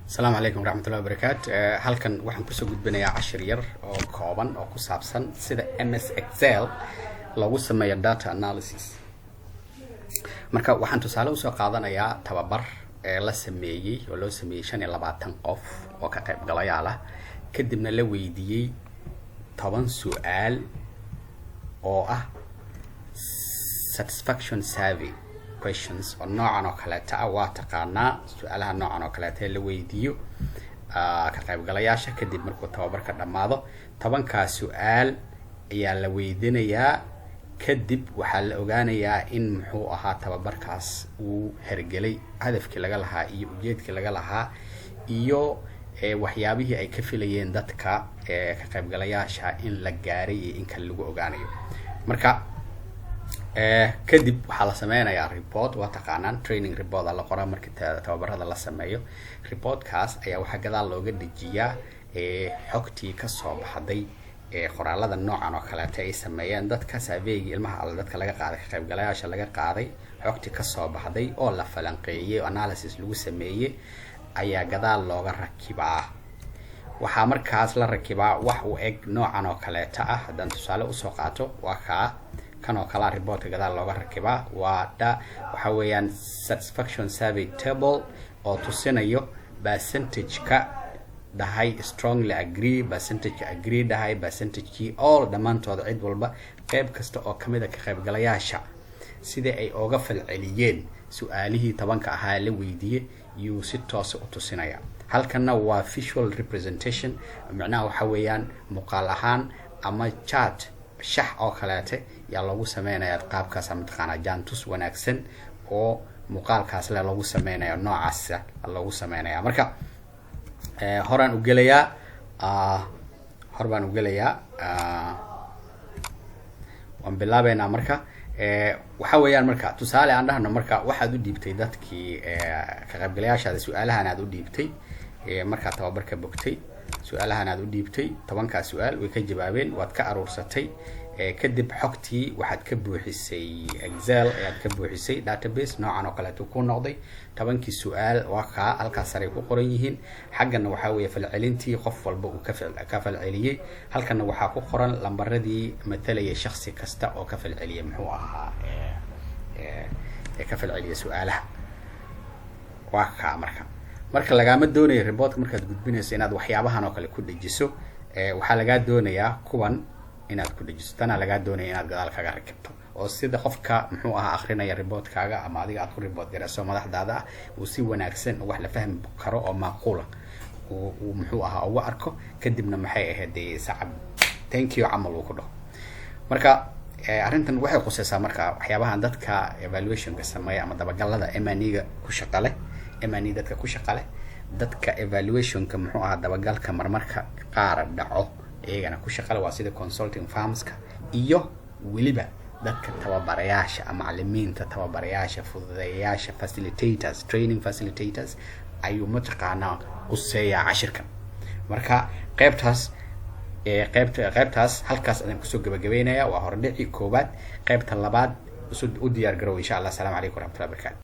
السلام عليكم ورحمة الله وبركاته. halkan waxaan kusoo gudbinayaa cashir yar oo kooban oo ku saabsan sida MS Excel lagu sameeyo data analysis. Marka waxaan tusaale u soo qaadanayaa tababar la sameeyay oo loo sameeyay 25 qof oo ka qayb galayaal ah kadibna la weydiiyay 10 su'aal oo ah satisfaction survey questions oo noocan oo kale waa taqaanaa su'aalaha noocan oo kale la weydiiyo ka qaybgalayaasha kadib markuu tababarka dhamaado 10 ka su'aal ayaa la weydiinayaa kadib waxaa la ogaanayaa in muxuu ahaa tababarkaas uu hergelay hadafkii laga lahaa iyo ujeedkii laga lahaa iyo waxyaabihii ay ka filayeen dadka ka qaybgalayaasha in la gaaray iyo in kale lagu ogaanayo. Marka kadib waxaa la sameynayaa report waa taqaanaan training report la qoraa markii tababarada la sameeyo. Reportkaas ayaa waxa gadaal looga dejiyaa xogtii ka soo baxday qoraalada noocan oo kale ay sameeyeen dadka survey ilmaha dadka laga qaaday ka qaybgalayaasha laga qaaday xogtii ka soo baxday oo la falanqeeyay analysis lagu sameeyay ayaa gadaal looga rakibaa. waxaa markaas la rakibaa wax u eg noocan oo kale haddaan tusaale u soo qaato waa kan oo kala report gadaal looga rakibaa waxa weeyaan satisfaction survey table oo tusinayo percentage ka dahay strongly agree percentage agree dahay percentage all dhamaantood cid walba qayb kasta oo kamid ah ka qaybgalayaasha sida ay uga falceliyeen su'aalihii 10 ahaa la weydiiyay iyo si toos u tusinaya. halkana waa visual representation macnaha waxa weeyaan muuqaal ahaan ama chart shax oo kaleete yaa lagu sameynayaa qaabkaas ama taqaana jaantus wanaagsan oo muuqaalkaas la lagu sameynayo noocaas lagu sameynayaa. Marka horaan u gelayaa waan bilaabeynaa. Marka waxa weeyaan marka tusaale aan dhahno marka waxaad u dhiibtay dadkii ka qaybgalayaasha su'aalahan aad u dhiibtay marka tababarka bogtay su'aalahan aad u dhiibtay 10 ka su'aal way ka jawaabeen waad ka aruursatay kadib xogtii waxaad ka buuxisay Excel ayaad ka buuxisay database noocan oo kale ku noqday 10 su'aal waa halkaas sare ku qoran yihiin. xaggana waxa weeye falcelintii qof walba uu ka falceliyay halkana waxa ku qoran lambaradii matalaya shakhsi kasta oo ka falceliyay muxuu ahaa ka falceliyay su'aalaha waa marka lagama doonayo report markaad gudbinayso inaad waxyaabahan oo kale ku dhajiso waxa laga doonayaa kuwan inaad ku dhajiso tana laga doonayo inaad gadaal kaga rakibto oo sida qofka muxuu ahaa akhrinaya reportkaaga ama adiga aad ku report garayso madaxdaada uu si wanaagsan wax la fahmi karo oo macquul ah uu muxuu ahaa uga arko kadibna maxay ahayd sacab thank you amal uu ku dhaho. Marka arrintan waxay qosaysaa marka waxyaabahan dadka evaluation ka sameeya ama dabagalada MNE ku shaqale MNE dadka ku shaqale dadka evaluation ka muxuu ahaa dabagalka marmarka qaar dhaco iyagana ku shaqale waa sida consulting firms ka iyo waliba dadka tababarayaasha ama macallimiinta tababarayaasha fududeeyaasha facilitators training facilitators ayuu mataqaanaa quseeyaa cashirkan. Marka qaybtaas halkaas aan ku soo gabagabeynaya waa hordhici koobaad qaybta labaad u diyaar garow insha Allah. Assalamu alaykum warahmatullahi wabarakatuh.